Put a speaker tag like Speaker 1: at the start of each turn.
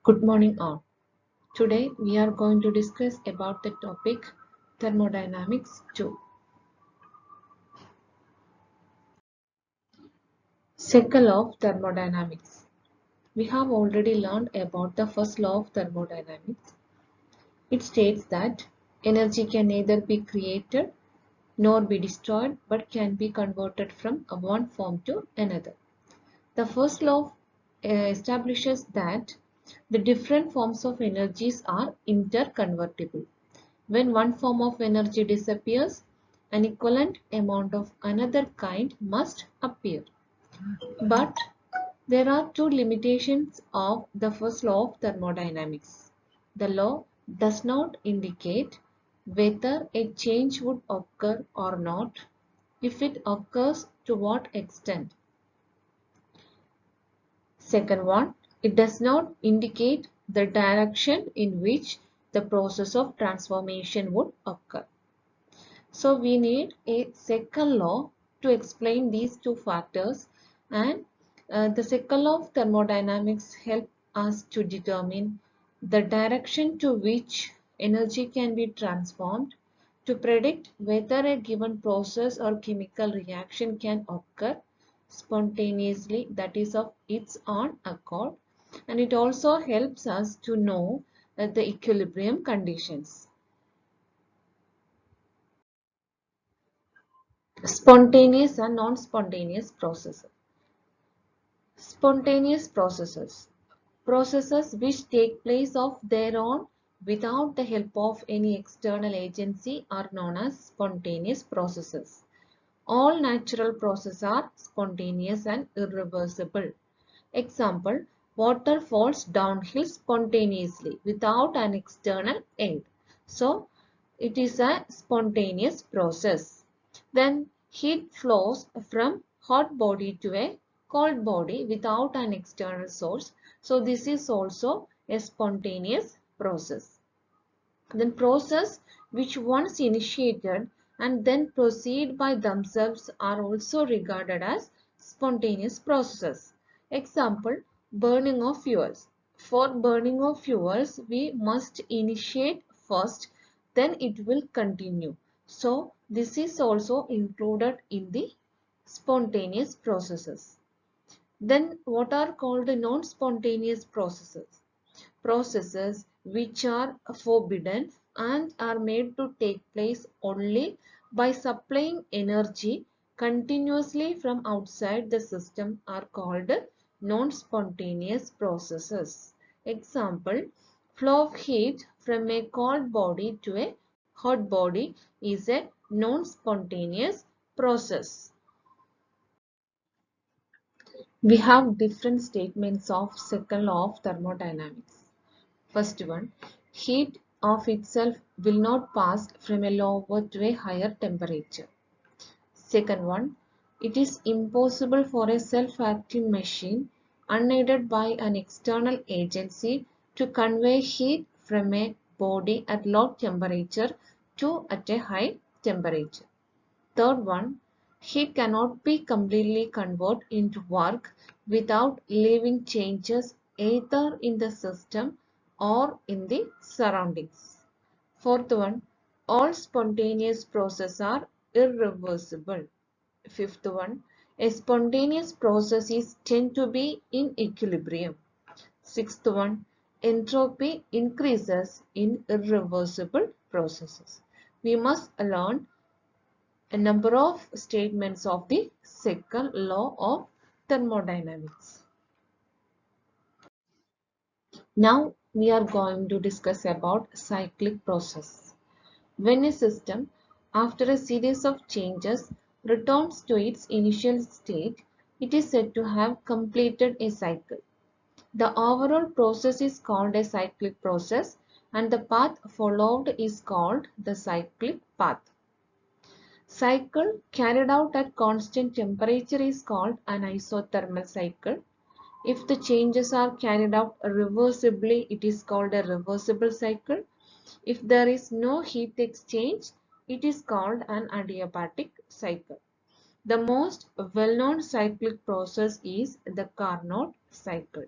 Speaker 1: Good morning all. Today we are going to discuss about the topic thermodynamics 2. Second law of thermodynamics. We have already learned about the first law of thermodynamics. It states that energy can neither be created nor be destroyed but can be converted from one form to another. The first law establishes that the different forms of energies are interconvertible. When one form of energy disappears, an equivalent amount of another kind must appear. But there are two limitations of the first law of thermodynamics. The law does not indicate whether a change would occur or not. If it occurs, to what extent. Second one, it does not indicate the direction in which the process of transformation would occur. So we need a second law to explain these two factors, and the second law of thermodynamics help us to determine the direction to which energy can be transformed, to predict whether a given process or chemical reaction can occur spontaneously, that is of its own accord, and it also helps us to know the equilibrium conditions. Spontaneous and non-spontaneous processes. Spontaneous processes. Processes which take place of their own without the help of any external agency are known as spontaneous processes. All natural processes are spontaneous and irreversible. Example, water falls downhill spontaneously without an external aid. So, it is a spontaneous process. Then heat flows from hot body to a cold body without an external source. So, this is also a spontaneous process. Then process which once initiated and then proceed by themselves are also regarded as spontaneous processes. Example, burning of fuels. For burning of fuels, we must initiate first, then it will continue. So, this is also included in the spontaneous processes. Then what are called non-spontaneous processes? Processes which are forbidden and are made to take place only by supplying energy continuously from outside the system are called non-spontaneous processes. Example, flow of heat from a cold body to a hot body is a non-spontaneous process. We have different statements of second law of thermodynamics. First one, heat of itself will not pass from a lower to a higher temperature. Second one, it is impossible for a self-acting machine unaided by an external agency to convey heat from a body at low temperature to at a high temperature. Third one, heat cannot be completely converted into work without leaving changes either in the system or in the surroundings. Fourth one, all spontaneous processes are irreversible. Fifth one, a spontaneous process is tend to be in equilibrium. Sixth one, entropy increases in irreversible processes. We must learn a number of statements of the second law of thermodynamics. Now we are going to discuss about cyclic process. When a system, after a series of changes, returns to its initial state, it is said to have completed a cycle. The overall process is called a cyclic process, and the path followed is called the cyclic path. Cycle carried out at constant temperature is called an isothermal cycle. If the changes are carried out reversibly, it is called a reversible cycle. If there is no heat exchange, it is called an adiabatic cycle. The most well-known cyclic process is the Carnot cycle.